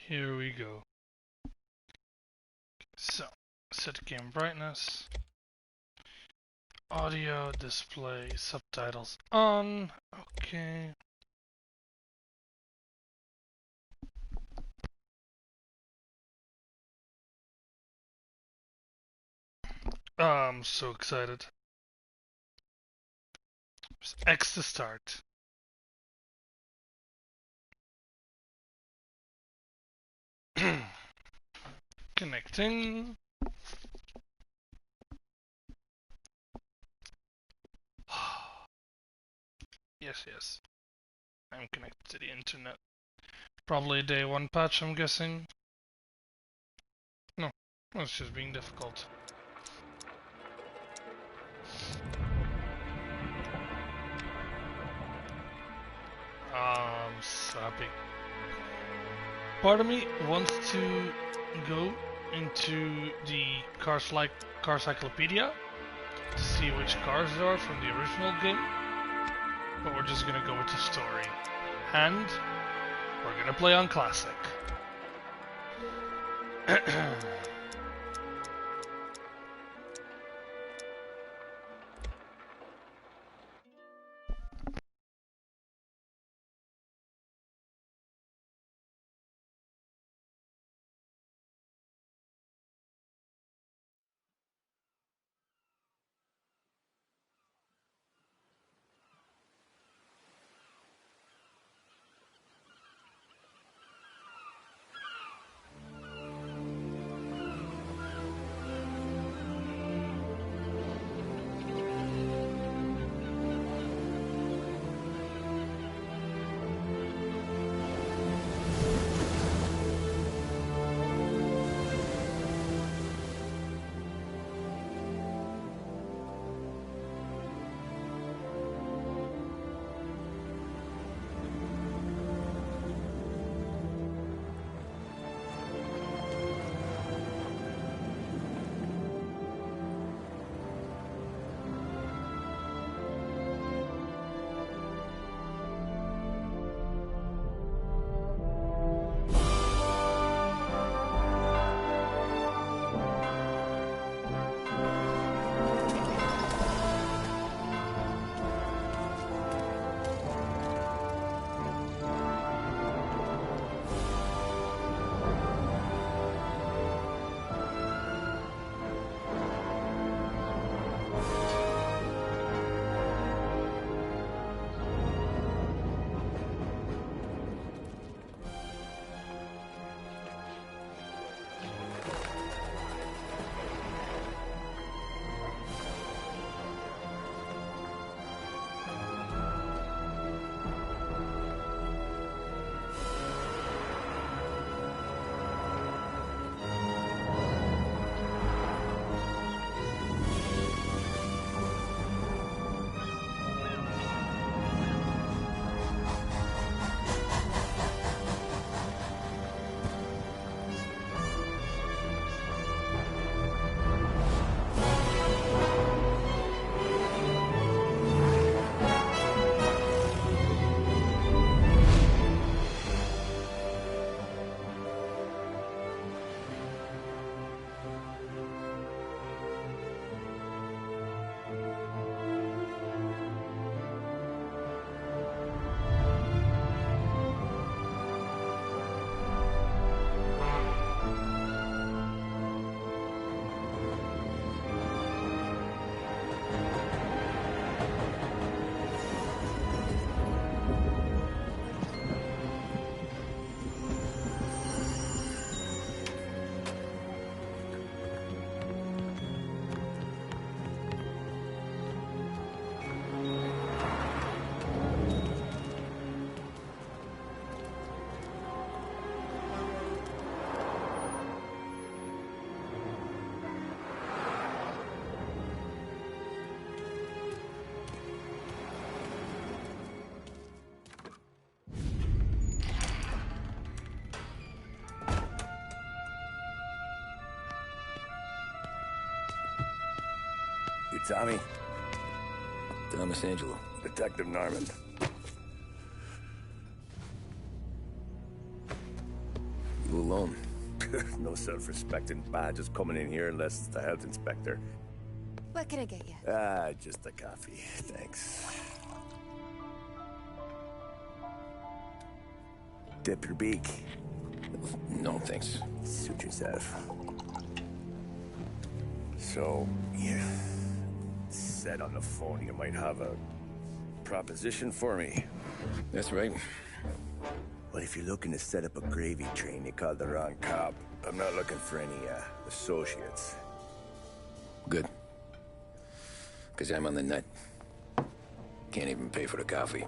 Here we go. So, set game brightness, audio, display, subtitles on. Okay. I'm so excited. Press X to start. Connecting. Yes. I'm connected to the internet. Probably day 1 patch, I'm guessing. No, it's just being difficult. Sappy. Part of me wants to go into the car cyclopedia to see which cars there are from the original game, but we're just gonna go with the story. And we're gonna play on classic. You Tommy? Thomas Angelo. Detective Norman. You were alone. No self-respecting badges coming in here unless it's the health inspector. What can I get you? Just a coffee, thanks. Dip your beak. No, thanks. Suit yourself. So, you said on the phone you might have a proposition for me. That's right. Well, if you're looking to set up a gravy train, you called the wrong cop. I'm not looking for any, associates. Good. Because I'm on the nut. Can't even pay for the coffee.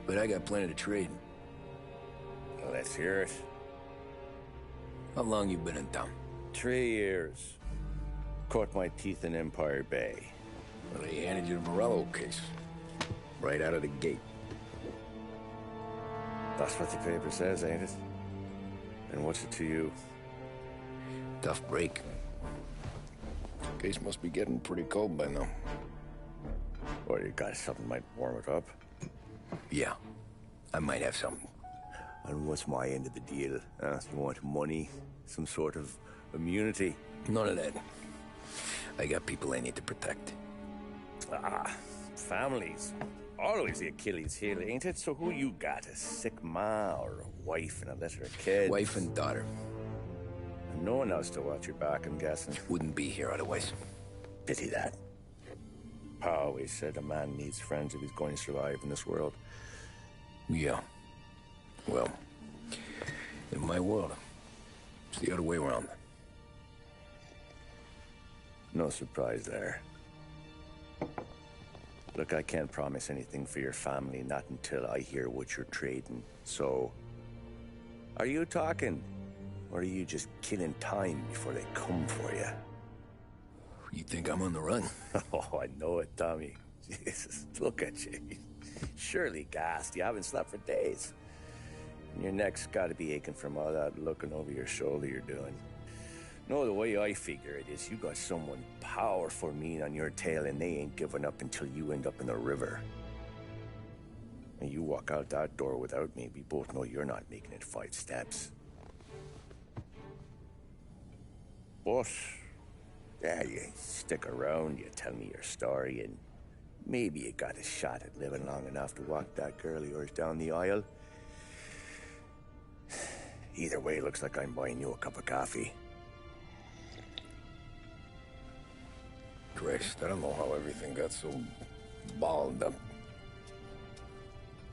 But I got plenty to trade. Well, let's hear it. How long you been in town? 3 years. Caught my teeth in Empire Bay. Well, they handed you the Morello case. Right out of the gate. That's what the paper says, ain't it? And what's it to you? Tough break. Case must be getting pretty cold by now. Or you got something might warm it up? Yeah, I might have something. And what's my end of the deal? You want money? Some sort of immunity? None of that. I got people I need to protect. Families. Always the Achilles heel, ain't it? So who you got? A sick ma or a wife and a litter of kids? Wife and daughter. And no one else to watch your back, I'm guessing. Wouldn't be here otherwise. Pity that. Pa always said a man needs friends if he's going to survive in this world. Yeah. Well, in my world, it's the other way around. No surprise there. Look, I can't promise anything for your family, not until I hear what you're trading. So, are you talking? Or are you just killing time before they come for you? You think I'm on the run? Oh, I know it, Tommy. Jesus, look at you. Surely gassed. You haven't slept for days. And your neck's got to be aching from all that looking over your shoulder you're doing. No, the way I figure it is you got someone powerful mean on your tail and they ain't giving up until you end up in the river. And you walk out that door without me, we both know you're not making it 5 steps. But, yeah, you stick around, you tell me your story, and maybe you got a shot at living long enough to walk that girl of yours down the aisle. Either way, looks like I'm buying you a cup of coffee. Christ, I don't know how everything got so balled up.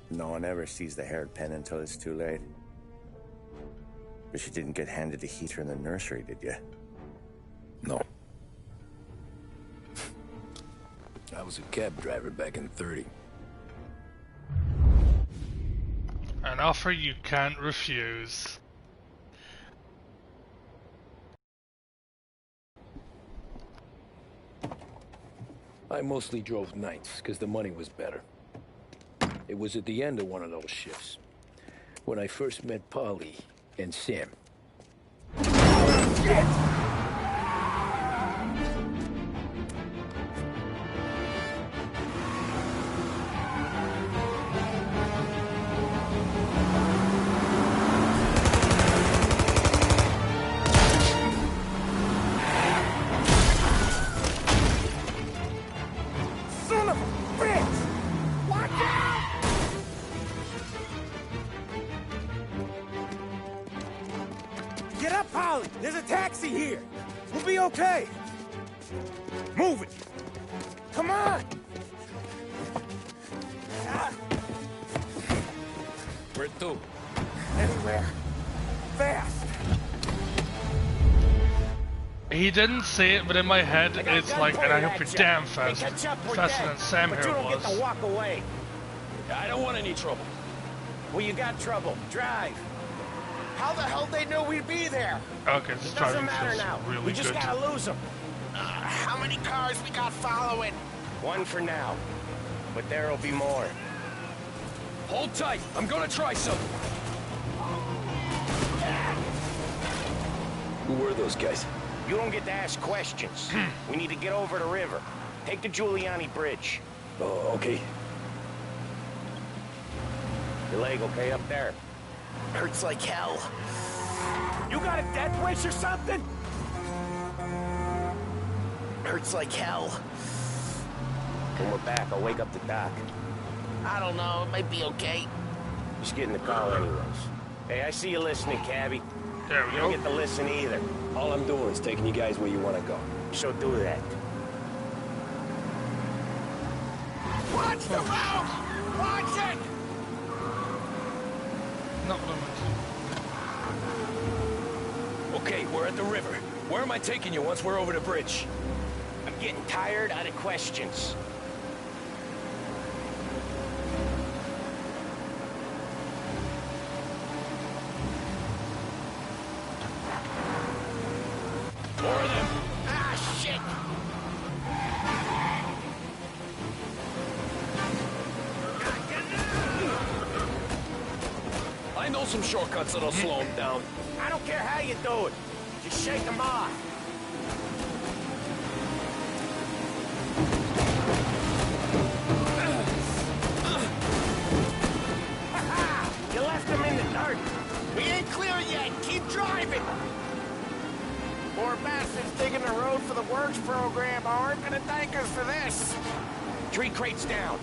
No one ever sees the haired pen until it's too late. But you didn't get handed a heater in the nursery, did you? No. I was a cab driver back in '30. An offer you can't refuse. I mostly drove nights, because the money was better. It was at the end of one of those shifts, when I first met Polly and Sam. Shit! There's a taxi here. We'll be okay. Move it. Come on. Where to? Anywhere. Fast. He didn't say it, but in my head, it's like, and I hope you're damn fast. Faster than Sam here don't get to was. walk away. I don't want any trouble. Well, you got trouble. Drive. How the hell they knew we'd be there? Okay, this It driving doesn't matter feels now. really We just good. gotta lose them. How many cars we got following? One for now. But there'll be more. Hold tight. I'm gonna try something. Who were those guys? You don't get to ask questions. We need to get over the river. Take the Giuliani Bridge. Oh, okay. Your leg okay up there? Hurts like hell. You got a death wish or something? Hurts like hell. When we're back, I'll wake up the doc. I don't know, it might be okay. Just get in the car anyways. Hey, I see you listening, cabbie. There we You don't go. get to listen either. All I'm doing is taking you guys where you want to go. So do that. Watch the road! Watch it! Not what I meant. Okay, we're at the river. Where am I taking you once we're over the bridge? I'm getting tired out of questions. More of them. Ah, shit! I know some shortcuts that'll slow them down. I don't care how you do it. Just shake them off. You left them in the dirt. We ain't clear yet. Keep driving. Poor bastards digging the road for the works program aren't gonna thank us for this. 3 crates down.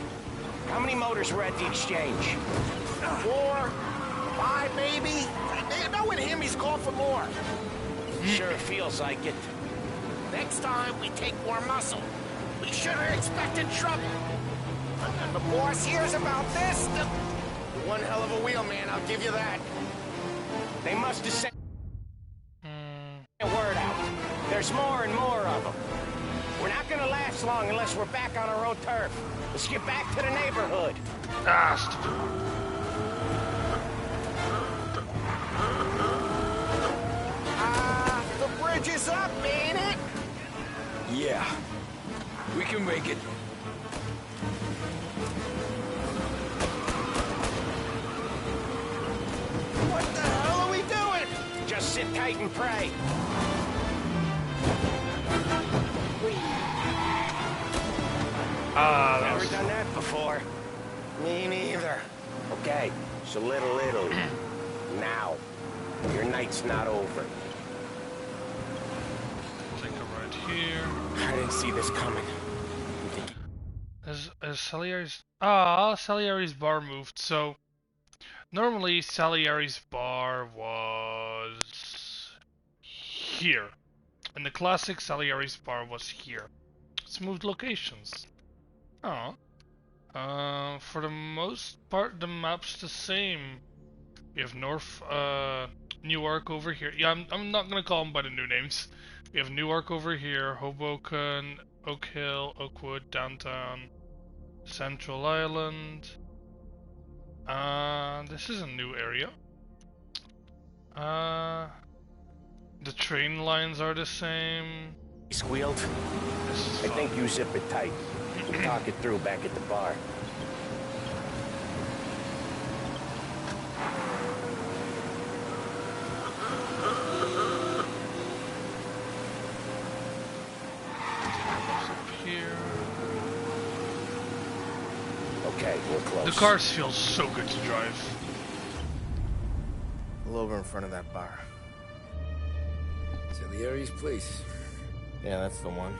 How many motors were at the exchange? 4, 5 maybe? Knowing him, he's called for more. Sure feels like it. Next time, we take more muscle. We should have expected trouble. When the boss hears about this, one hell of a wheelman, I'll give you that. They must have sent a word out. There's more and more of them. We're not gonna last long unless we're back on our own turf. Let's get back to the neighborhood. Ah, stupid. The bridge is up, ain't it? Yeah. We can make it. What the hell are we doing? Just sit tight and pray. That Never was... done that before. Me neither. Okay, so Little Italy. Now, your night's not over. Take a right here. I didn't see this coming. Is Salieri's... Ah, Salieri's bar moved, so... Normally, Salieri's bar was... here. In the classic, Salieri's bar was here. It's moved locations. Oh. For the most part, the map's the same. We have Newark over here. Yeah, I'm not gonna call them by the new names. We have Newark over here, Hoboken, Oak Hill, Oakwood, Downtown, Central Island. This is a new area. The train lines are the same. He squealed. This is I fun. think you zip it tight. We'll talk it through back at the bar. Here. Okay, we're close. The cars feel so good to drive. Pull over in front of that bar. Salieri's place. Yeah, that's the one.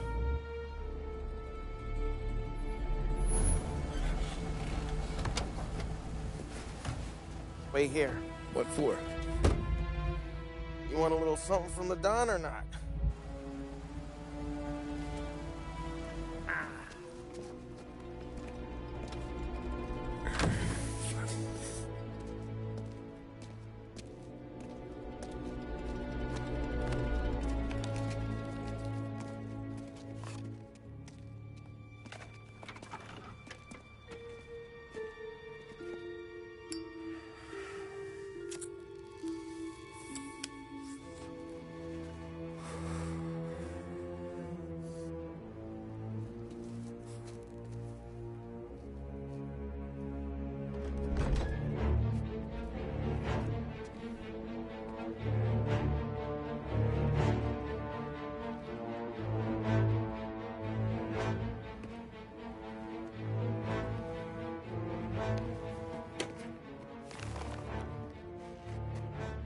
Wait here. What for? You want a little something from the Don or not?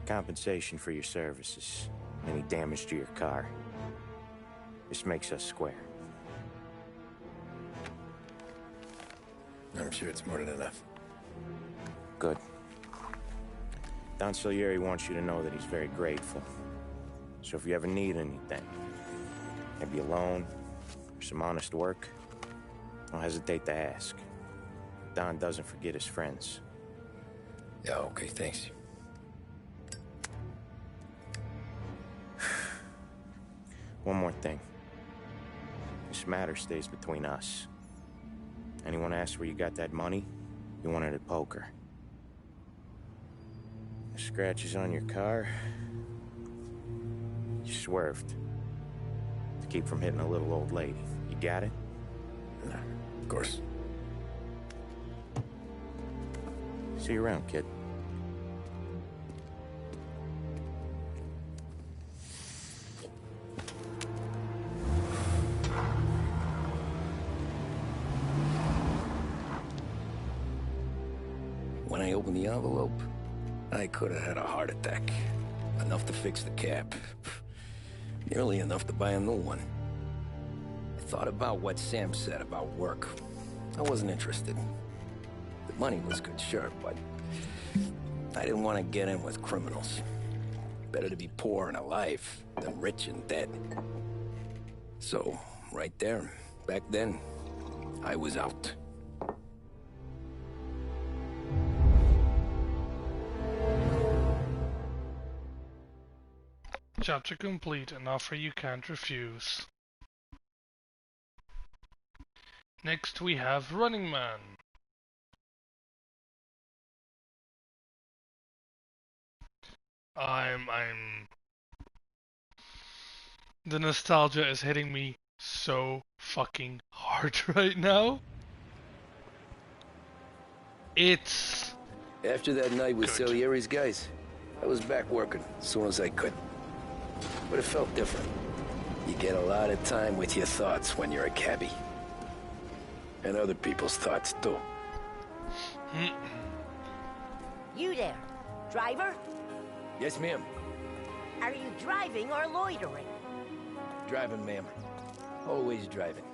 Compensation for your services. Any damage to your car. This makes us square. I'm sure it's more than enough. Good. Don Salieri wants you to know that he's very grateful. So if you ever need anything, maybe a loan, or some honest work, don't hesitate to ask. Don doesn't forget his friends. Yeah, okay, thanks. One more thing. This matter stays between us. Anyone asks where you got that money, you won it at poker. The scratches on your car, you swerved to keep from hitting a little old lady. You got it? No, of course. See you around, kid. When I opened the envelope, I could have had a heart attack. Enough to fix the cap. Nearly enough to buy a new one. I thought about what Sam said about work. I wasn't interested. The money was good, sure, but I didn't want to get in with criminals. Better to be poor and alive than rich and dead. So, right there, back then, I was out. Chapter complete, an offer you can't refuse. Next we have Running Man. The nostalgia is hitting me so fucking hard right now. It's... After that night with good. Salieri's guys, I was back working as soon as I could. But it felt different. You get a lot of time with your thoughts when you're a cabbie. And other people's thoughts, too. You there, driver? Yes, ma'am. Are you driving or loitering? Driving, ma'am. Always driving.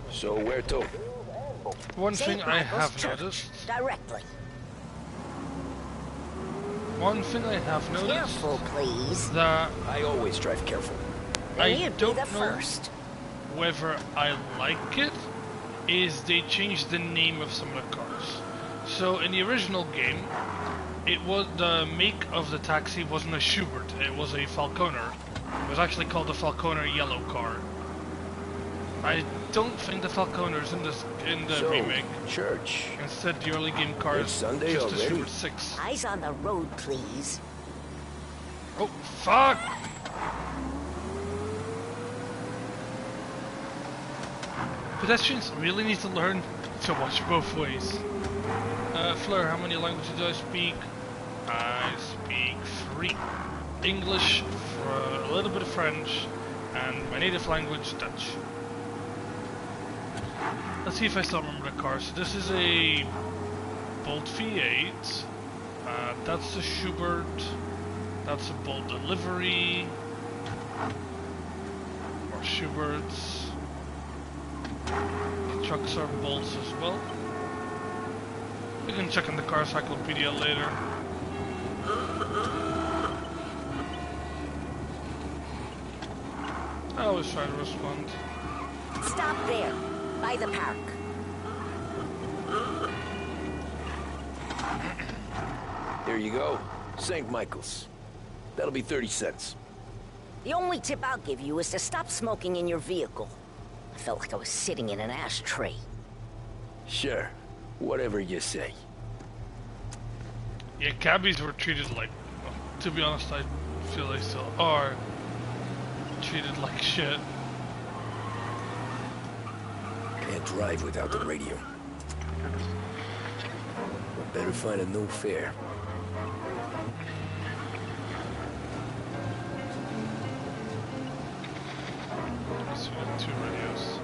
So where to? One thing St. I Michael's have Church, noticed. directly. One thing I have noticed. Careful, please. That I always drive careful. Then I you'd be don't the know first. whether I like it is they changed the name of some of the cars. So in the original game, it was the make of the taxi wasn't a Schubert, it was a Falconer. It was actually called the Falconer yellow car. I don't think the Falconer is in the remake. Church. Instead, the early game car It's is Sunday just a already? Schubert 6. Eyes on the road, please. Oh, fuck! Pedestrians really need to learn to watch both ways. Fleur, how many languages do I speak? I speak 3. English, a little bit of French, and my native language, Dutch. Let's see if I still remember the car. So this is a Bolt V8. That's the Schubert. That's a Bolt Delivery. Or Schuberts. The trucks are Bolts as well. We can check in the car encyclopedia later. I always try to respond. Stop there, by the park. There you go. St. Michael's. That'll be 30 cents. The only tip I'll give you is to stop smoking in your vehicle. I felt like I was sitting in an ashtray. Sure. Whatever you say. Yeah, cabbies were treated like, well, to be honest, I feel they still are treated like shit. Can't drive without the radio. Better find a new fare. So we have 2 radios.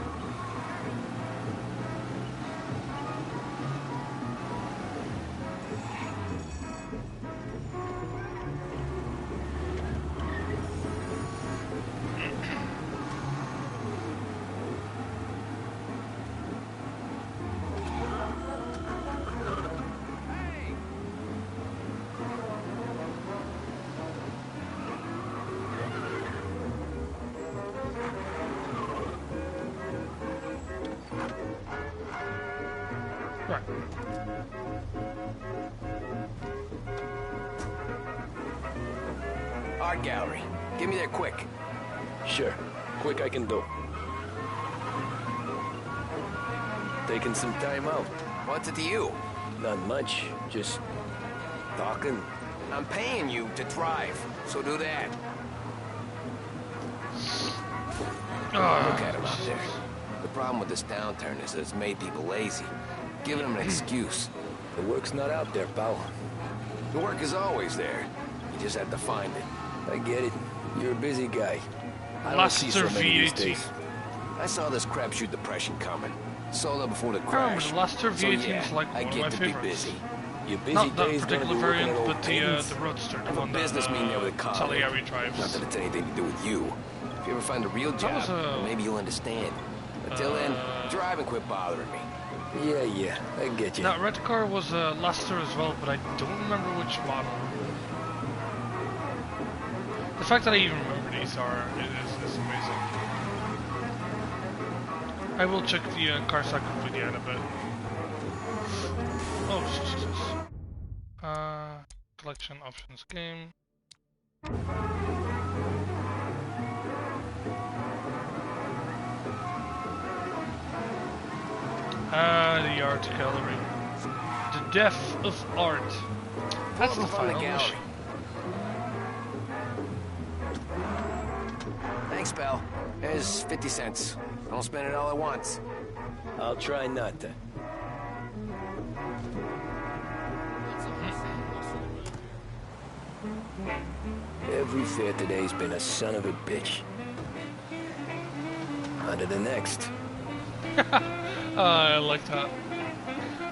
Right. Art gallery. Get me there quick. Sure. Quick I can do. Taking some time out. What's it to you? Not much. Just talking. I'm paying you to drive, so do that. Look at him out there. The problem with this downturn is that it's made people lazy. Giving them an excuse. The work's not out there, pal. The work is always there. You just have to find it. I get it. You're a busy guy. I don't see so Laster many these V18. days. I saw this crapshoot depression coming. Sold up before the Remember, crash. the Laster So V18 yeah, is like I one of get my to favorites. be busy. Your busy Not that days gonna particular be working variant, at old but Payton's? the Roadster, I the have a one that business meeting there with a colleague. Salieri drives. Not that it's anything to do with you. If you ever find a real That job, was a- maybe you'll understand. Until then, drive and quit bothering me. Yeah, I get you. That red car was a Laster as well, but I don't remember which model. The fact that I even remember these is amazing. I will check the car cycle video in a bit. Oh, Jesus. Collection options game. The art gallery. The death of art. That's the From the final gallery. mission. Thanks, pal. Here's 50 cents. Don't spend it all at once. I'll try not to. Every fair today's been a son of a bitch. On to the next. I like that.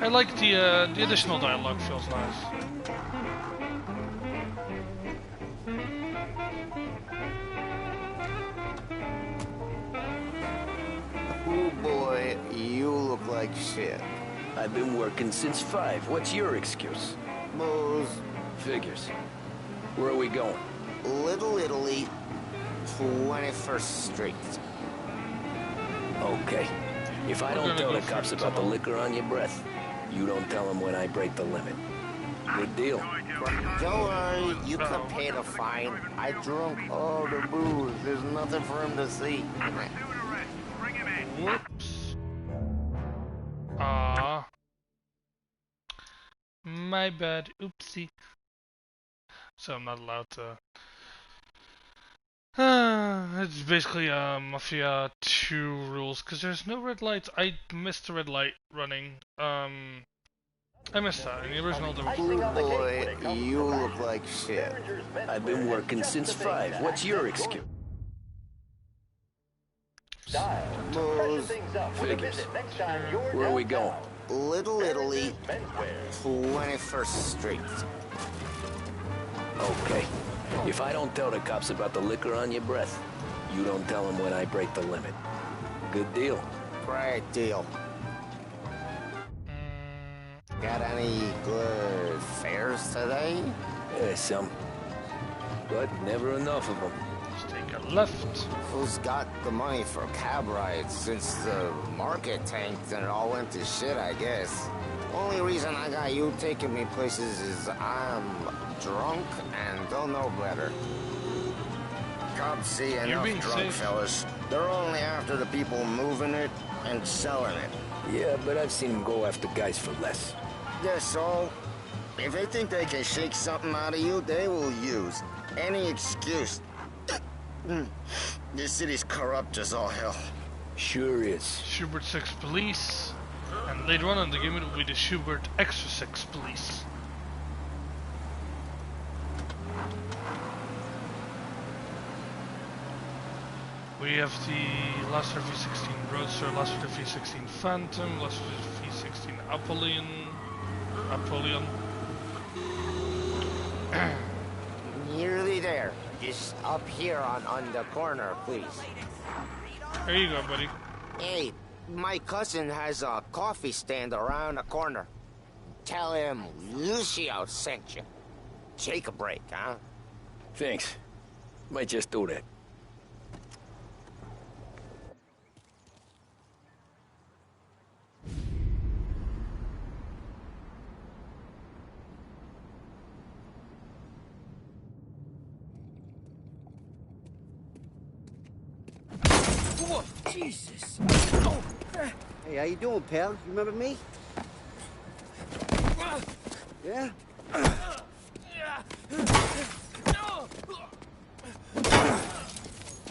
I like the additional dialogue. Feels nice. Oh boy, you look like shit. I've been working since 5. What's your excuse? Booze. Figures. Where are we going? Little Italy, 21st Street. Okay. If I We're don't gonna tell go the cops for about the tomorrow. liquor on your breath, you don't tell them when I break the limit. Good deal. Don't worry, you can pay the fine. I drunk all the booze. There's nothing for him to see. Whoops. Ah. My bad. Oopsie. So I'm not allowed to. It's basically Mafia 2 rules because there's no red lights. I missed the red light running. I missed that. In the original, there was. Oh boy, you look like shit. I've been working since 5. What's your excuse? Booze. Figures. Where are we going? Little Italy, 21st Street. Okay. If I don't tell the cops about the liquor on your breath, you don't tell them when I break the limit. Good deal. Great deal. Got any good fares today? Some. But never enough of them. Let's take a left. Who's got the money for cab rides since the market tanked and it all went to shit, I guess? Only reason I got you taking me places is I'm drunk and don't know better. Cops see enough being drunk safe. fellas. They're only after the people moving it and selling it. Yeah, but I've seen them go after guys for less. Yes, so if they think they can shake something out of you, they will use any excuse. This city's corrupt as all hell. Sure is. Schubert 6 Police. And later on in the game, it will be the Schubert Extra 6 Police. We have the Laster V16 Roadster, Laster V16 Phantom, Laster V16 Apollyon. Nearly there. Just up here on the corner, please. There you go, buddy. Hey, my cousin has a coffee stand around the corner. Tell him Lucio sent you. Take a break, huh? Thanks. Might just do that. Jesus. Hey, how you doing, pal? You remember me? Yeah?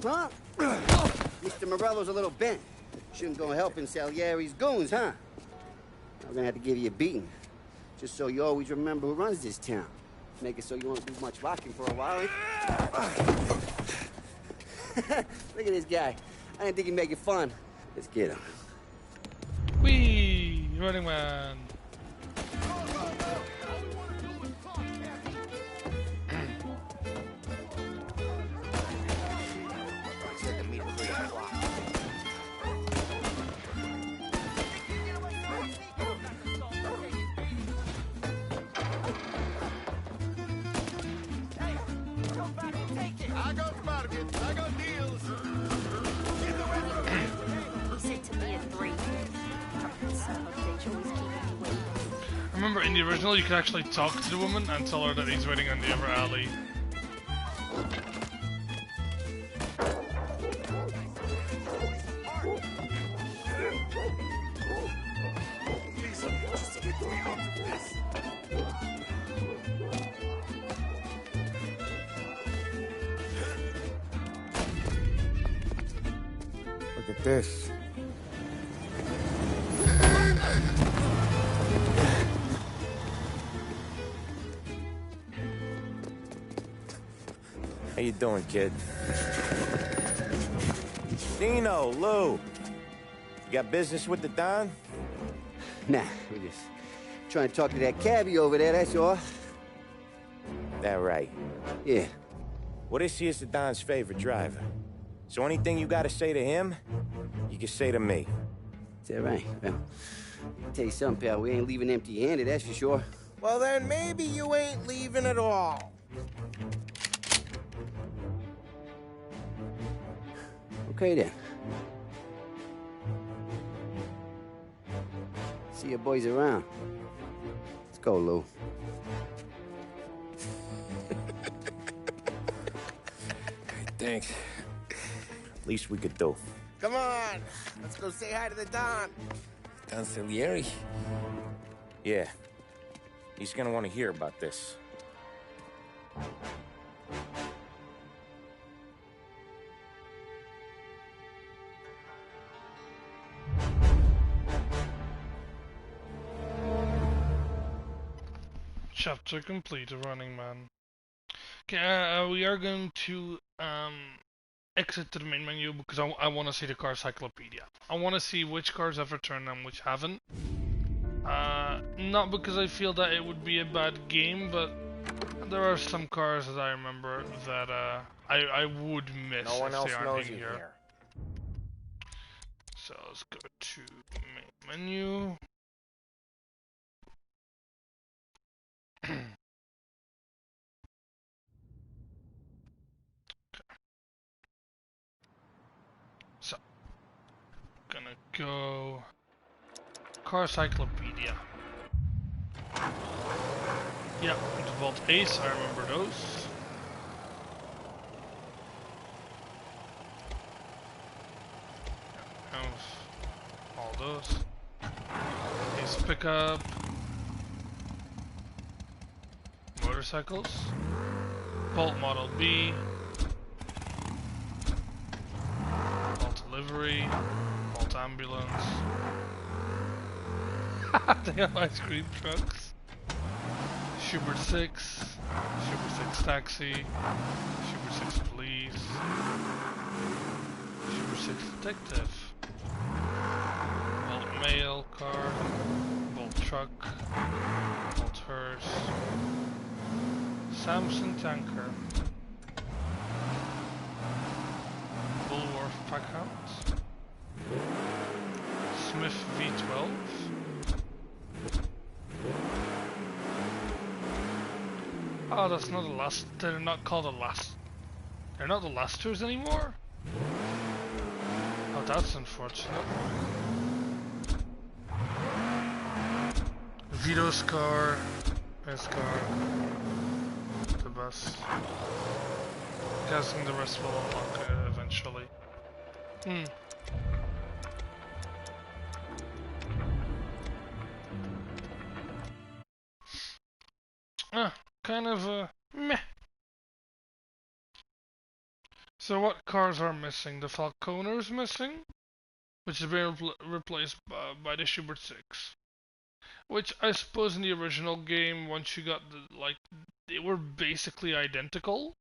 Huh? Mr. Morello's a little bent. Shouldn't go helping Salieri's goons, huh? I'm gonna have to give you a beating. Just so you always remember who runs this town. Make it so you won't do much rocking for a while. Look at this guy. I didn't think he'd make it fun. Let's get him. Whee! Running Man. Remember, in the original, you could actually talk to the woman and tell her that he's waiting on the other alley. Look at this. How you doing, kid? Dino, Lou. You got business with the Don? Nah, we're just trying to talk to that cabbie over there, that's all. That right. Yeah. Well, this here's the Don's favorite driver. So anything you gotta say to him, you can say to me. Is that right? Well, I'll tell you something, pal. We ain't leaving empty-handed, that's for sure. Well, then maybe you ain't leaving at all. Okay, then. See your boys around. Let's go, Lou. Thanks. Least we could do. Come on, let's go say hi to the Don. Don Salieri? Yeah. He's gonna want to hear about this. Chapter complete, Running Man. Okay, we are going to exit to the main menu because I want to see the car cyclopedia. I want to see which cars have returned and which haven't. Not because I feel that it would be a bad game, but there are some cars that I remember that I would miss No one if else they aren't knows in you here. here. So let's go to main menu. So, gonna go car cyclopedia. Yep, the Vault Ace, I remember those. Have all those. Ace pickup. Motorcycles. Bolt Model B. Bolt Delivery. Bolt Ambulance. They have ice cream trucks. Schubert 6. Schubert 6 Taxi. Schubert 6 Police. Schubert 6 Detective. Bolt Mail Car. Bolt Truck. Bolt Hearse. Samson Tanker. Bulworth Packhound. Smith V12. Oh, that's not the last. They're not called the last. They're not the last tours anymore? Oh, that's unfortunate. Vito's car. His car. The bus. Guessing the rest will unlock eventually. kind of meh. So what cars are missing? The Falconer's missing, which is being replaced by the Schubert 6. Which I suppose in the original game, once you got the, like, they were basically identical.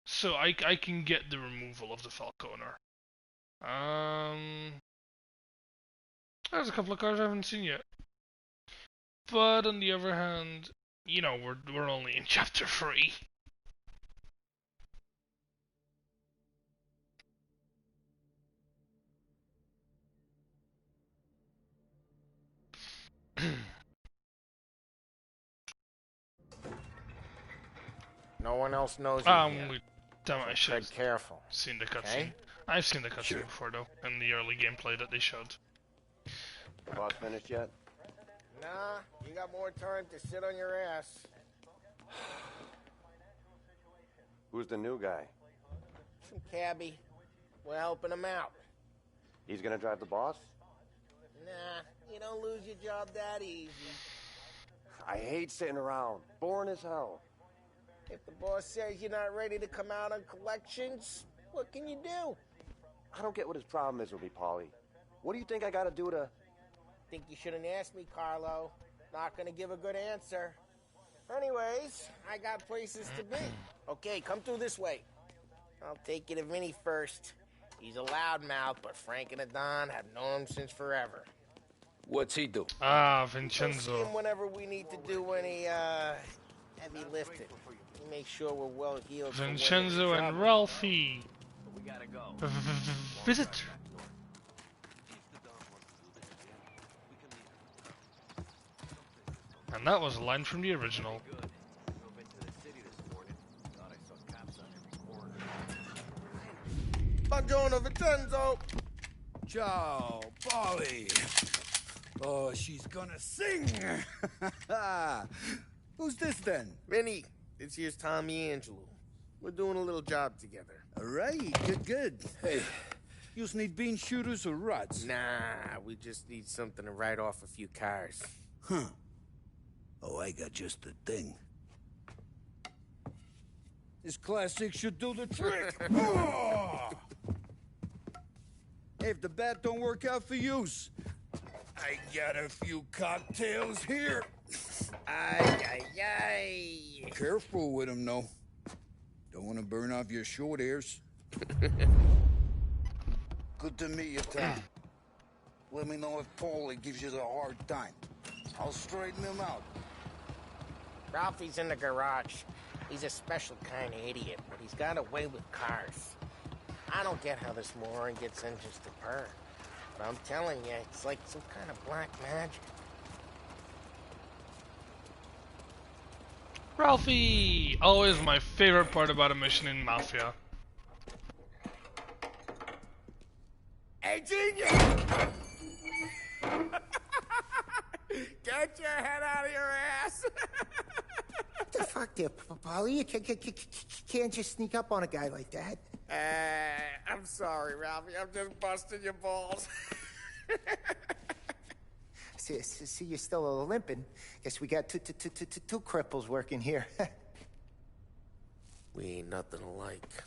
So I can get the removal of the Falconer. There's a couple of cars I haven't seen yet. But on the other hand, you know, we're only in chapter 3. No one else knows you yet. Damn, I should tread careful. Seen the cutscene. Okay? I've seen the cutscene before though, in the early gameplay that they showed. Boss finished yet? Nah, you got more time to sit on your ass. Who's the new guy? Some cabbie. We're helping him out. He's gonna drive the boss? Nah, you don't lose your job that easy. I hate sitting around. Boring as hell. If the boss says you're not ready to come out on collections, what can you do? I don't get what his problem is with me, Paulie. What do you think I gotta do to... Think you shouldn't ask me, Carlo. Not gonna give a good answer. Anyways, I got places to be. Okay, come through this way. I'll take you to Vinny first. He's a loudmouth, but Frank and the Don have known him since forever. What's he do? Ah, We'll see Vincenzo. him whenever we need to do any, heavy lifting. We make sure we're well healed. for when there's Vincenzo and trouble. Ralphie. We gotta go. Visitor. And that was a line from the original. Buongiorno, Vincenzo. Ciao, Polly. Oh, she's gonna sing. Who's this then? Vinny, this here's Tommy Angelo. We're doing a little job together. All right, good. Hey, you need bean shooters or rods? Nah, we just need something to write off a few cars. Huh. Oh, I got just the thing. This classic should do the trick. Oh! Hey, if the bat don't work out for yous, I got a few cocktails here. Ay. Careful with them, though. Don't want to burn off your short hairs. Good to meet you, Tom. Let me know if Paulie gives you the hard time. I'll straighten him out. Ralphie's in the garage. He's a special kind of idiot, but he's got a way with cars. I don't get how this moron gets engines to purr. But I'm telling you, it's like some kind of black magic. Ralphie! Always my favorite part about a mission in Mafia. Hey, genius! Get your head out of your ass! What the fuck there, Polly? You can't just sneak up on a guy like that. I'm sorry, Ralphie. I'm just busting your balls. See, you're still limping. Guess we got two cripples working here. We ain't nothing alike.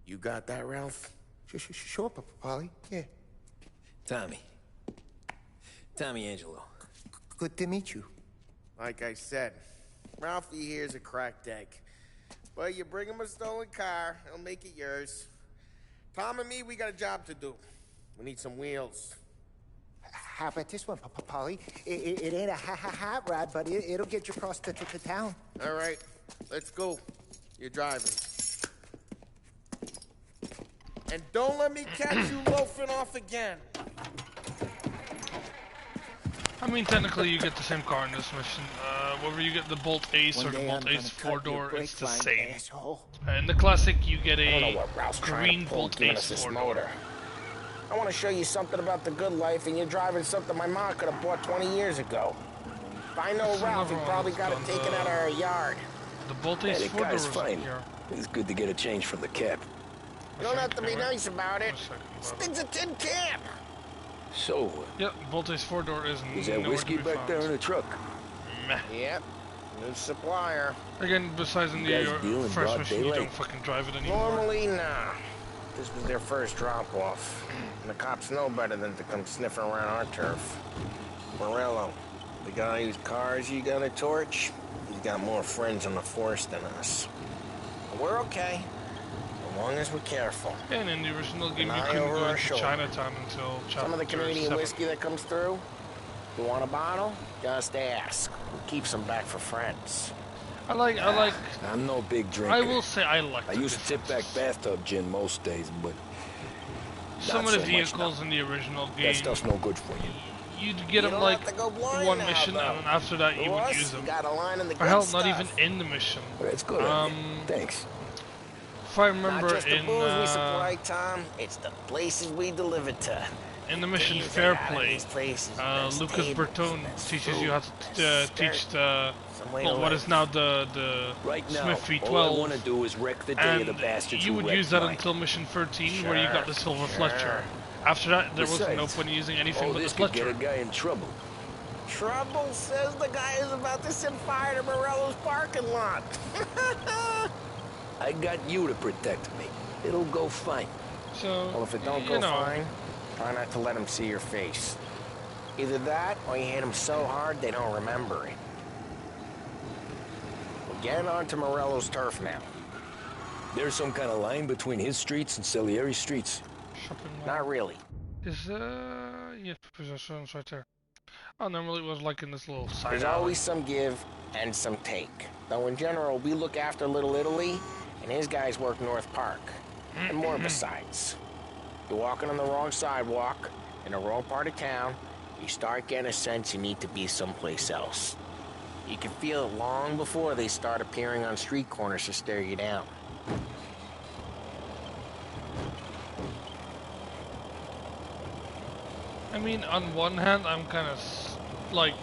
You got that, Ralph? Sure, Polly. Yeah. Tommy Angelo. Good to meet you. Like I said, Ralphie here's a cracked egg. Well, you bring him a stolen car, he'll make it yours. Tom and me, we got a job to do. We need some wheels. How about this one, Polly? It ain't a hot rod, but it'll get you across to town. All right, let's go. You're driving. And don't let me catch you loafing off again. I mean, technically you get the same car in this mission. Whether you get the Bolt Ace or the Bolt Ace 4-door, it's the same. In the classic, you get a green Bolt Ace 4-door. I want to show you something about the good life, and you're driving something my mom could have bought 20 years ago. If I know Ralph, he probably got it taken out of our yard. The Bolt Ace 4-door is fine. here. It's good to get a change from the cap. You don't have to be nice about it. This thing's a tin can. So, Yep, Bolt Ace 4-door is is that whiskey back there in the truck? Meh. Yep. New supplier. Again, besides in guys the deal in first broad mission, you daylight? don't fucking drive it anymore. Normally, nah. This was their first drop-off. And the cops know better than to come sniffing around our turf. Morello, the guy whose cars you gonna torch, he's got more friends on the force than us. But we're okay, as long as we're careful. Yeah, and in the original game, you An eye couldn't over go our into shoulder. Chinatown until chapter Some of the Canadian 7. whiskey that comes through, you want a bottle? Just ask. Who keeps them back for friends? I like. I'm no big drinker. I will say I like. I the used to tip back differences. bathtub gin most days, but Some not of the so much vehicles now. in the original That game, stuff's no good for you. you'd get You them don't like have to go blind one now, mission, though. and then after that you would Us, use them. got a line in the Or good hell, stuff. not even in the mission. Well, that's good of you. Thanks. If I remember Not just the in booze we supply, Tom. It's the places we deliver to. in the mission Things Fair they got in Play, these places, best Lucas tables, Bertone best teaches food, you how to teach the some way well, to what live. is now the Right now, Smith all I V12. want to do is wreck the day of the And bastards you who would wrecked use that mine. until mission 13, where you got the silver Fletcher. sure. After that, there was no Besides, point in using anything all but the this could get Fletcher. a guy in trouble. Trouble, says the guy who's about to set fire to Morello's parking lot. I got you to protect me. It'll go fine. So, Well, if it don't you go know, fine, try not to let them see your face. Either that, or you hit them so hard they don't remember it. We're getting onto Morello's turf now. There's some kind of line between his streets and Salieri's streets. shopping mall. Not really. Is yeah, possessions right there. Oh, normally it was like in this little side There's alley. always some give and some take. Though in general, we look after Little Italy, and his guys work North Park. And more besides. You're walking on the wrong sidewalk, in the wrong part of town, you start getting a sense you need to be someplace else. You can feel it long before they start appearing on street corners to stare you down. I mean, on one hand, I'm kind of like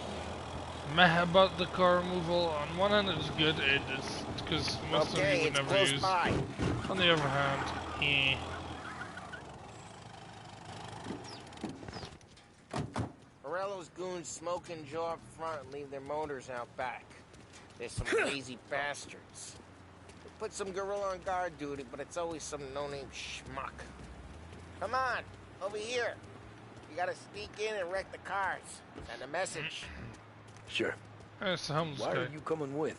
meh about the car removal. On one hand, it's good. It is because most of Okay, you would it's never close use. by. On the other hand, eh. Morello's goons smoke and jaw up front and leave their motors out back. There's some lazy bastards. They put some gorilla on guard duty, but it's always some no-name schmuck. Come on, over here. You gotta sneak in and wreck the cars. Send a message. Sure. That's the homeless Why guy. are you coming with?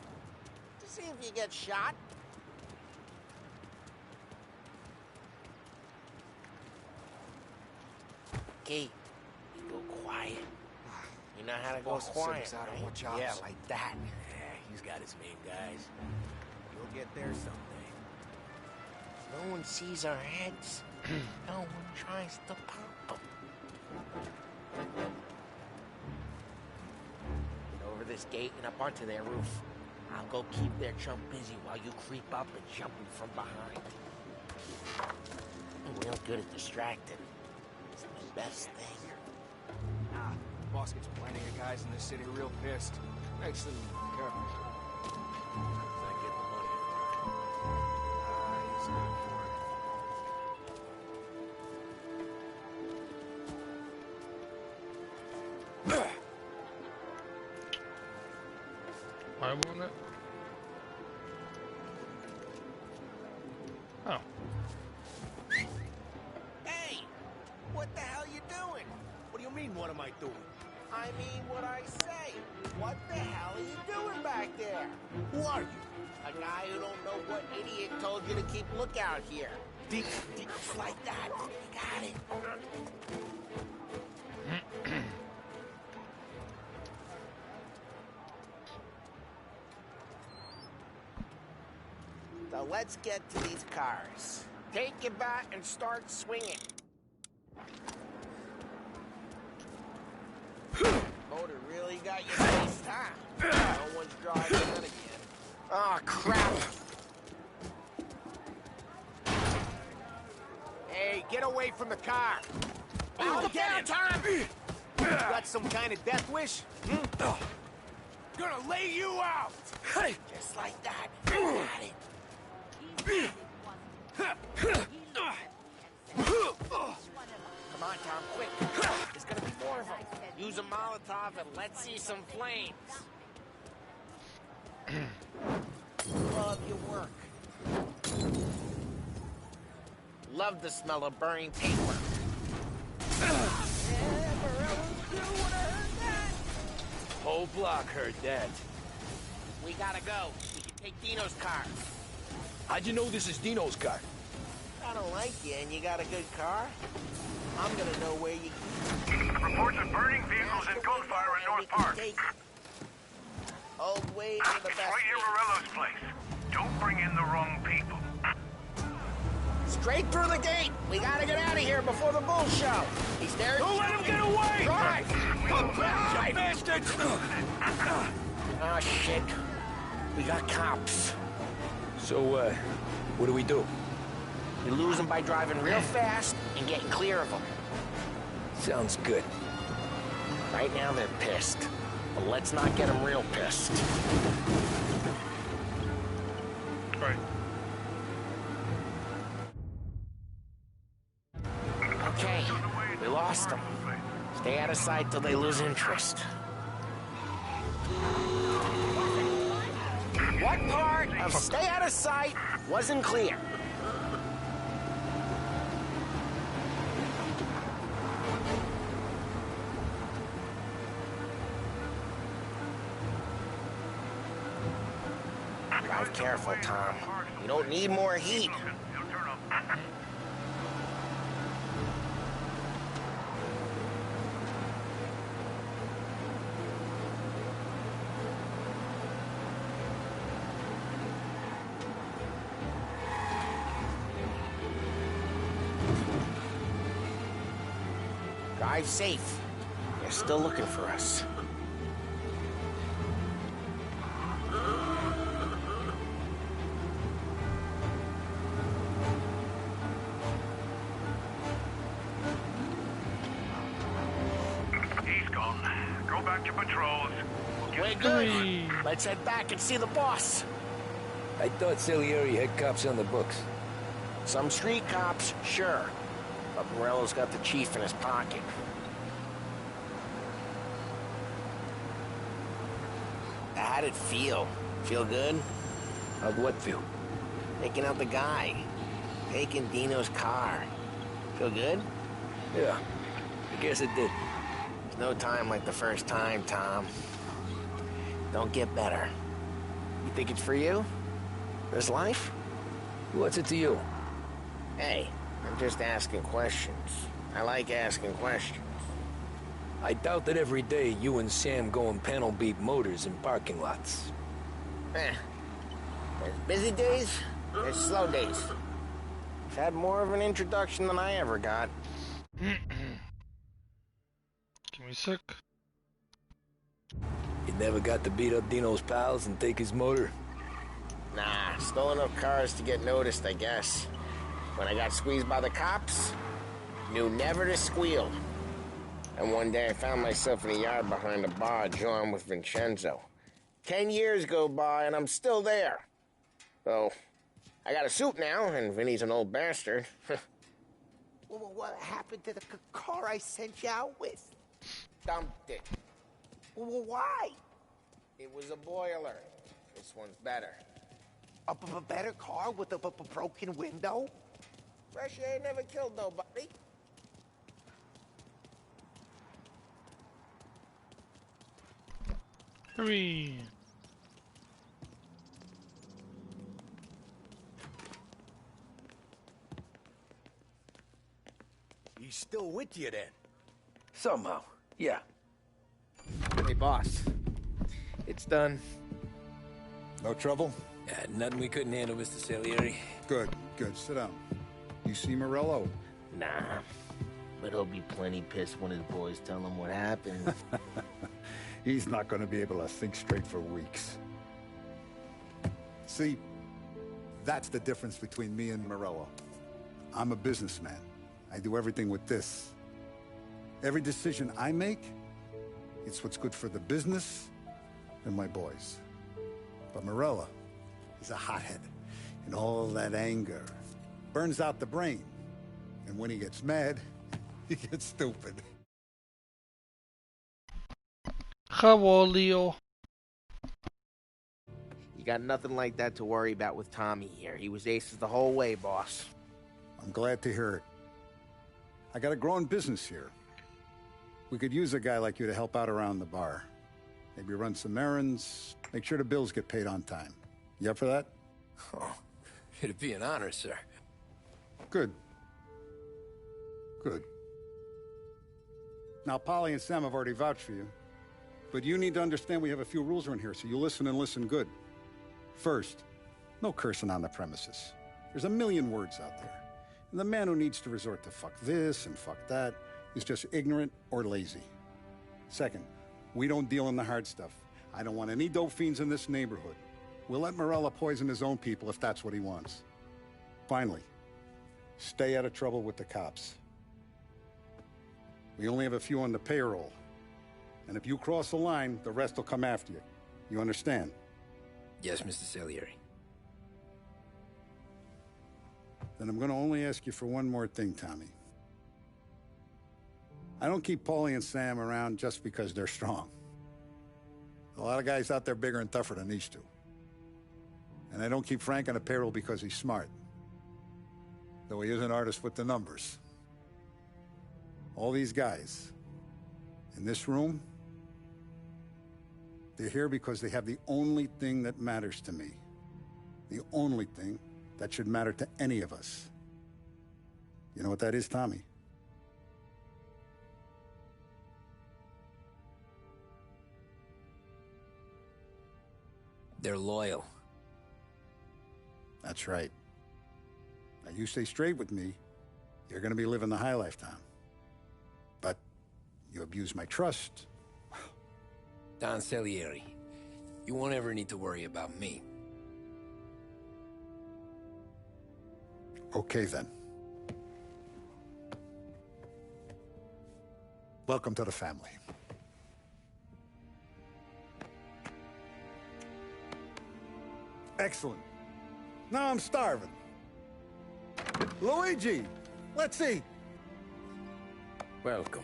To see if you get shot. Okay, go quiet. You know how to go Boss quiet, sends out right? more jobs. Yeah, like that. Yeah, he's got his main guys. You'll get there someday. No one sees our heads. No one tries to pop them. Get over this gate and up onto their roof. I'll go keep their chump busy while you creep up and jump him from behind. I'm real good at distracting. It's the best thing. Boss gets plenty of guys in this city real pissed. Makes them careful. I get the money. He's good for I want it. Oh. Hey! What the hell you doing? What do you mean, what am I doing? I mean what I say. What the hell are you doing back there? Who are you? A guy who don't know what idiot told you to keep lookout here. Deep. Just like that. You got it. So let's get to these cars. Take your bat and start swinging. Motor really got your face, huh? No one's driving that again. Oh, crap. Hey, get away from the car! Look out, Tom! You got some kind of death wish? Gonna lay you out! Just like that. You got it. Come on, Tom, quick. There's gonna be more of them. Use a Molotov and let's see some flames. Love your work. Love the smell of burning paper. Whole block heard that. We gotta go. We can take Dino's car. How'd you know this is Dino's car? I don't like you and you got a good car. I'm gonna know where you... Reports of burning vehicles and gunfire in North Park. Old ways are the It's best right near ways. Morello's place. Don't bring in the wrong people. Straight through the gate. We gotta get out of here before the bull show. He's there. Don't let him get away! Drive! Come back, you bastards! Oh, shit. We got cops. So, what do we do? We lose them by driving real fast and getting clear of them. Sounds good. Right now they're pissed. But let's not get them real pissed. Right. Okay, we lost them. Stay out of sight till they lose interest. What part of stay out of sight wasn't clear? Drive careful, Tom. You don't need more heat. Drive safe. They're still looking for us. He's gone. Go back to patrols. We're good. Let's head back and see the boss. I thought Salieri had cops on the books. Some street cops, sure. But Morello's got the chief in his pocket. How'd it feel? Feel good? How'd what feel? Taking out the guy. Taking Dino's car. Feel good? Yeah, I guess it did. There's no time like the first time, Tom. Don't get better. You think it's for you? This life? What's it to you? Hey, I'm just asking questions. I like asking questions. I doubt that every day you and Sam go and panel beat motors in parking lots. There's busy days, there's slow days. I've had more of an introduction than I ever got. Give me a sec. You never got to beat up Dino's pals and take his motor? Nah, stole enough cars to get noticed, I guess. When I got squeezed by the cops, knew never to squeal. And one day I found myself in a yard behind a bar drawn with Vincenzo. 10 years go by and I'm still there. So, I got a suit now, and Vinny's an old bastard. Well, what happened to the car I sent you out with? Dumped it. Well, why? It was a boiler. This one's better. A better car with a broken window? Fresh air never killed nobody. Hurry. He's still with you then? Somehow, yeah. Hey, boss. It's done. No trouble? Nothing we couldn't handle, Mr. Salieri. Good, good. Sit down. You see Morello? Nah. But he'll be plenty pissed when his boys tell him what happened. He's not going to be able to think straight for weeks. See, that's the difference between me and Morello. I'm a businessman. I do everything with this. Every decision I make, it's what's good for the business and my boys. But Morello is a hothead, and all that anger burns out the brain. And when he gets mad, he gets stupid. Jabolio. got nothing like that to worry about with Tommy here. He was aces the whole way, boss. I'm glad to hear it. I got a growing business here. We could use a guy like you to help out around the bar. Maybe run some errands, make sure the bills get paid on time. You up for that? Oh, it'd be an honor, sir. Good. Good. Now, Polly and Sam have already vouched for you. But you need to understand we have a few rules around here, so you listen and listen good. First, no cursing on the premises. There's a million words out there. And the man who needs to resort to fuck this and fuck that is just ignorant or lazy. Second, we don't deal in the hard stuff. I don't want any dope fiends in this neighborhood. We'll let Morella poison his own people if that's what he wants. Finally, stay out of trouble with the cops. We only have a few on the payroll. And if you cross the line, the rest will come after you. You understand? Yes, Mr. Salieri. Then I'm going to only ask you for one more thing, Tommy. I don't keep Paulie and Sam around just because they're strong. A lot of guys out there bigger and tougher than these two. And I don't keep Frank on the payroll because he's smart. Though he is an artist with the numbers. All these guys in this room, they're here because they have the only thing that matters to me. The only thing that should matter to any of us. You know what that is, Tommy? They're loyal. That's right. Now you stay straight with me, you're gonna be living the high life, Tom. But you abuse my trust. Don Salieri, you won't ever need to worry about me. Okay, then. Welcome to the family. Excellent. Now I'm starving. Luigi, let's eat. Welcome.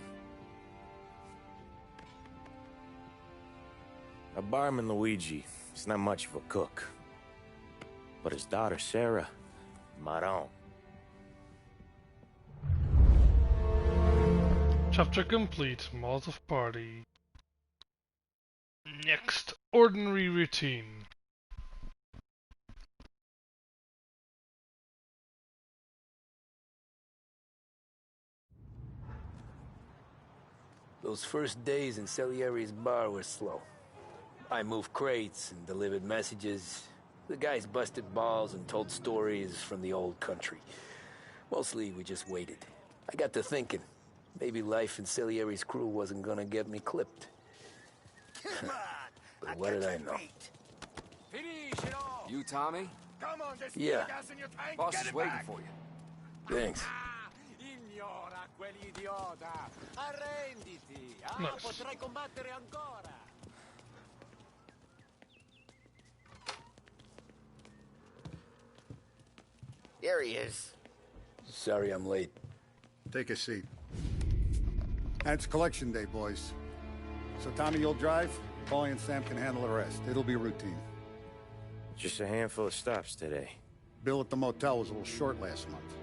A barman, Luigi, is not much of a cook. But his daughter, Sarah, Maron. Chapter complete. Molotov party. Next, ordinary routine. Those first days in Salieri's bar were slow. I moved crates and delivered messages. The guys busted balls and told stories from the old country. Mostly, we just waited. I got to thinking, maybe life in Salieri's crew wasn't gonna get me clipped. But what did I know? You, Tommy? Come on, there's Yeah. gas in your tank. Boss Get is it waiting back. for you. Thanks. Ignora quell'idiota. Arrenditi. Nice. Potrai combattere ancora. There he is. Sorry I'm late. Take a seat. And it's collection day, boys. So Tommy, you'll drive. Paulie and Sam can handle the rest. It'll be routine. Just a handful of stops today. Bill at the motel was a little short last month.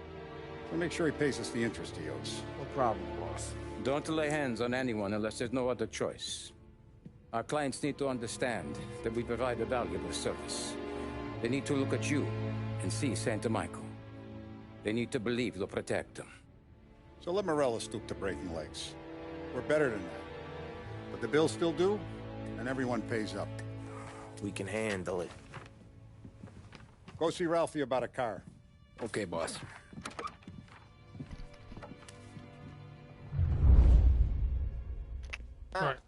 So make sure he pays us the interest he owes. No problem, boss. Don't lay hands on anyone unless there's no other choice. Our clients need to understand that we provide a valuable service. They need to look at you and see Santa Michael. They need to believe you'll protect them. So let Morella stoop to breaking legs. We're better than that. But the bill's still due, and everyone pays up. We can handle it. Go see Ralphie about a car. Okay, boss. Right.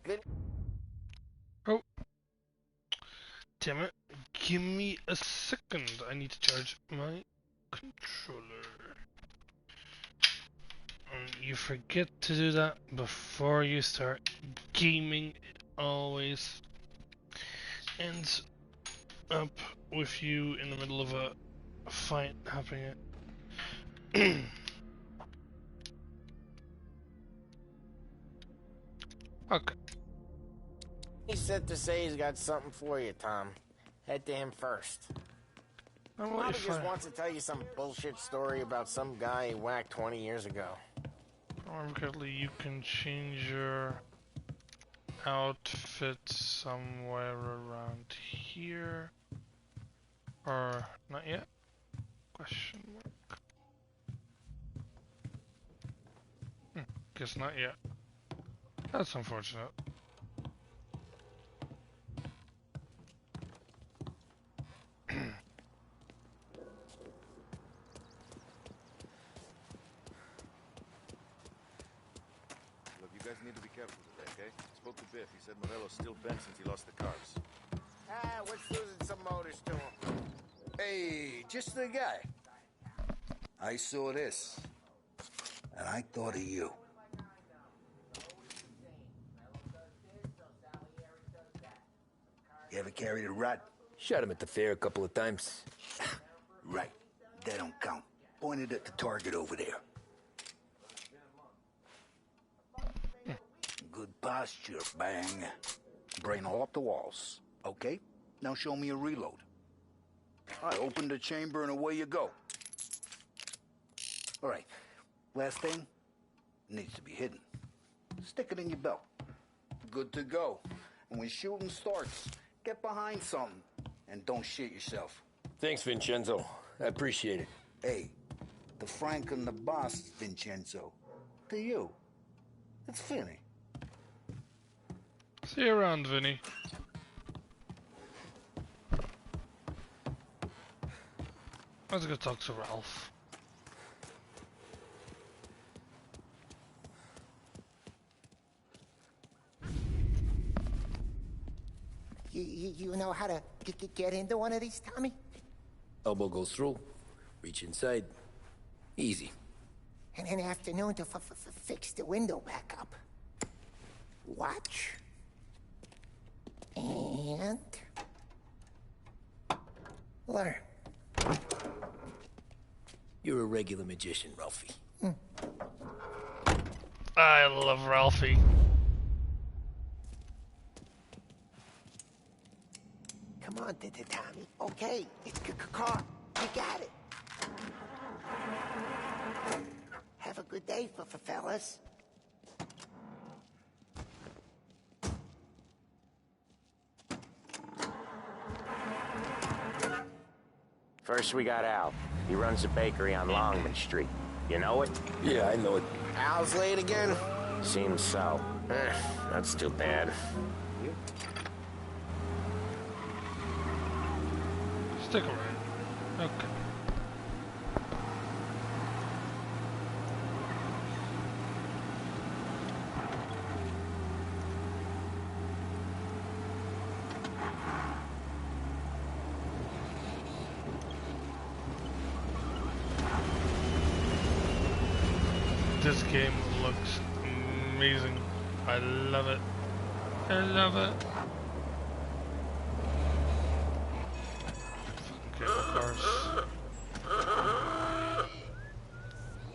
Oh. Damn it. Give me a second. I need to charge my controller. You forget to do that before you start gaming. It always ends up with you in the middle of a fight happening. Okay. He said to say he's got something for you, Tom. Head to him first. What Probably if just wants to tell you some bullshit story about some guy he whacked 20 years ago. remember correctly, you can change your outfit somewhere around here. Or not yet? Question mark. Guess not yet. That's unfortunate. Look, you guys need to be careful today, okay? Spoke to Biff. He said Morello's still bent since he lost the cars. What's losing some motors to him? Hey, just the guy. I saw this, and I thought of you. You ever carried a rat? Shot him at the fair a couple of times. Right. They don't count. Pointed at the target over there. Good posture, bang. Brain all up the walls. Okay, now show me a reload. I open the chamber and away you go. All right, last thing needs to be hidden. Stick it in your belt. Good to go. And when shooting starts, get behind something and don't shit yourself. Thanks, Vincenzo. I appreciate it. Hey, the Frank and the boss, Vincenzo. To you, it's Vinny. See you around, Vinny. Let's go talk to Ralph. You know how to get into one of these, Tommy? Elbow goes through. Reach inside. Easy. And an afternoon to fix the window back up. Watch. And... learn. You're a regular magician, Ralphie. I love Ralphie. Come on, Tommy. Okay, it's car. You got it. Have a good day, fellas. First we got Al. He runs a bakery on Longman Street. You know it? Yeah, I know it. Al's late again? Seems so. That's too bad. Stick around. Okay. This game looks amazing. I love it. I love it. Fucking cars.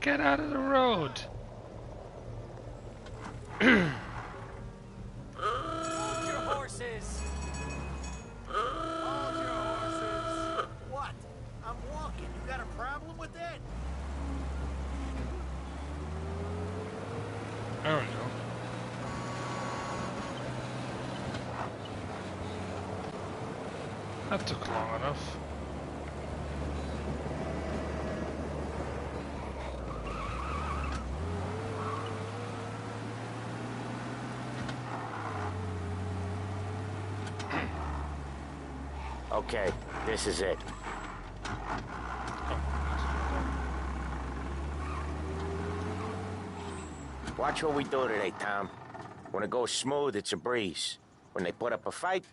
Get out of the road. Hold your horses. Hold your horses. What? I'm walking. You got a problem with that? I don't know. That took long enough. Okay, this is it. Watch what we do today, Tom. When it goes smooth, it's a breeze. When they put up a fight,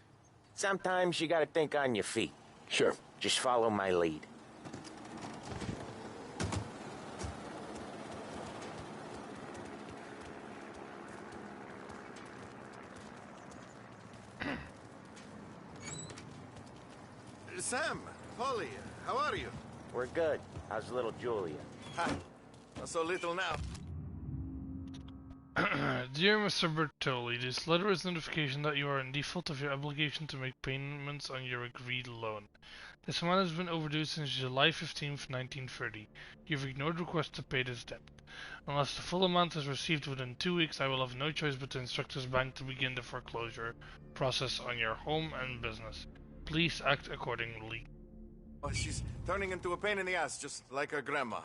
sometimes you gotta think on your feet. Sure. Just follow my lead. Sam, Polly, how are you? We're good. How's little Julia? Ha! Not so little now. Dear Mr. Bertoli, this letter is notification that you are in default of your obligation to make payments on your agreed loan. This amount has been overdue since July 15th, 1930. You've ignored requests to pay this debt. Unless the full amount is received within 2 weeks, I will have no choice but to instruct this bank to begin the foreclosure process on your home and business. Please act accordingly. Oh, she's turning into a pain in the ass, just like her grandma.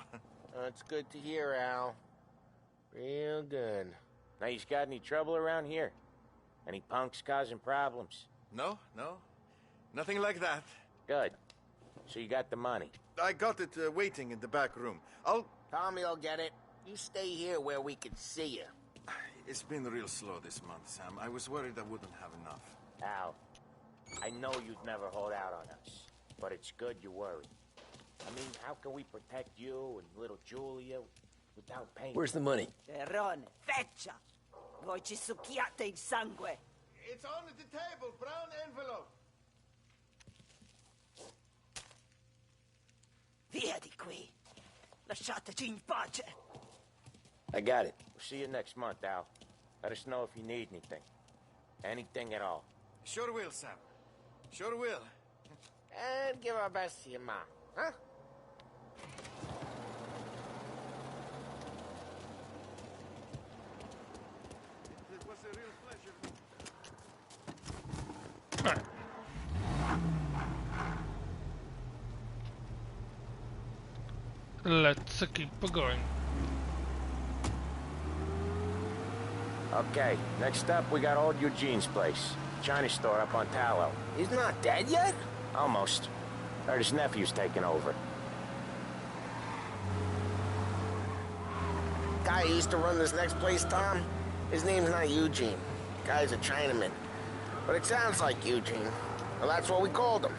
That's good to hear, Al. Real good. Now, you got any trouble around here? Any punks causing problems? No. Nothing like that. Good. So you got the money? I got it waiting in the back room. Tommy'll get it. You stay here where we can see you. It's been real slow this month, Sam. I was worried I wouldn't have enough. Al, I know you'd never hold out on us, but it's good you worry. I mean, how can we protect you and little Julia without pain? Where's the money? Terrone, feccia! Voi ci succhiate il sangue! It's on the table, brown envelope. Via di qui! Lasciateci in pace! I got it. We'll see you next month, Al. Let us know if you need anything. Anything at all. Sure will, Sam. Sure will. And give our best to your mom, huh? It was a real pleasure. Alright. Let's keep going. Okay, next up we got old Eugene's place. China store up on Tallow. He's not dead yet? Almost. Heard his nephew's taking over. Guy who used to run this next place, Tom? His name's not Eugene. Guy's a Chinaman. But it sounds like Eugene. Well, that's what we called him.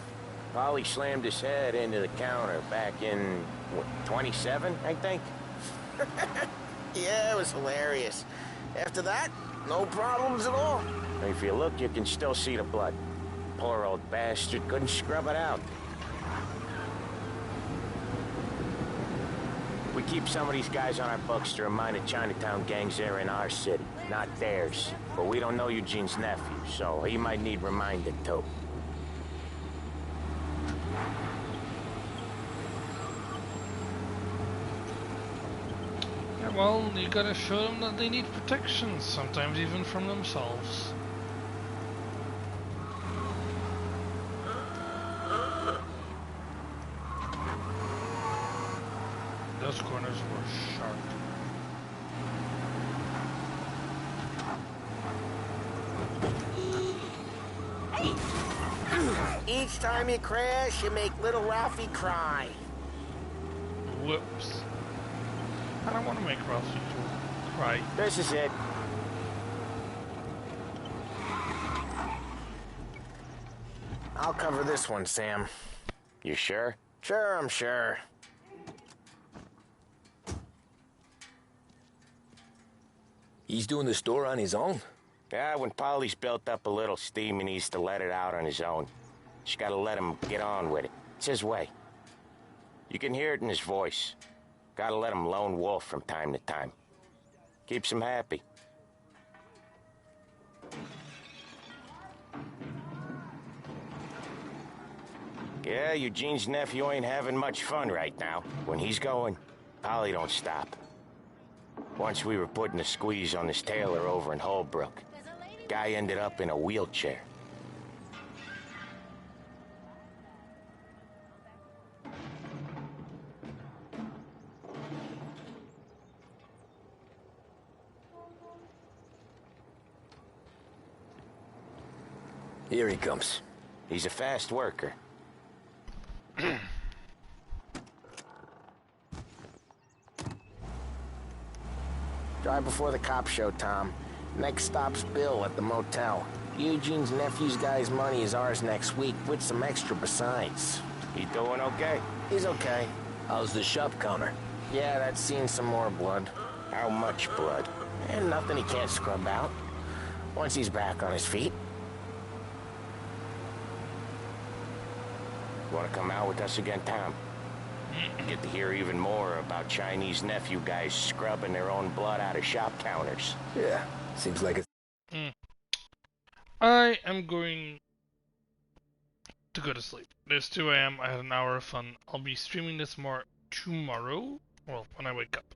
Polly slammed his head into the counter back in, what, 27, I think? Yeah, it was hilarious. After that, no problems at all. If you look, you can still see the blood. Poor old bastard couldn't scrub it out. We keep some of these guys on our books to remind the Chinatown gangs they're in our city, not theirs. But we don't know Eugene's nephew, so he might need reminding too. Yeah, well, you gotta show them that they need protection, sometimes even from themselves. Those corners were sharp. Each time you crash, you make little Ralphie cry. Whoops. I don't want to make Ralphie cry. This is it. I'll cover this one, Sam. You sure? Sure, I'm sure. He's doing the store on his own? Yeah, when Polly's built up a little steam, he needs to let it out on his own. Just gotta let him get on with it. It's his way. You can hear it in his voice. Gotta let him lone wolf from time to time. Keeps him happy. Yeah, Eugene's nephew ain't having much fun right now. When he's going, Polly don't stop. Once we were putting a squeeze on this tailor over in Holbrook. Guy ended up in a wheelchair. Here he comes. He's a fast worker. Drive before the cops show, Tom. Next stop's Bill at the motel. Eugene's nephew's guy's money is ours next week, with some extra besides. He doing okay? He's okay. How's the shop counter? Yeah, that's seen some more blood. How much blood? And nothing he can't scrub out. Once he's back on his feet. You want to come out with us again, Tom? Get to hear even more about Chinese nephew guys scrubbing their own blood out of shop counters. Yeah, Seems like I am going to go to sleep. It is 2 a.m. I had an hour of fun. I'll be streaming this more tomorrow. Well, when I wake up.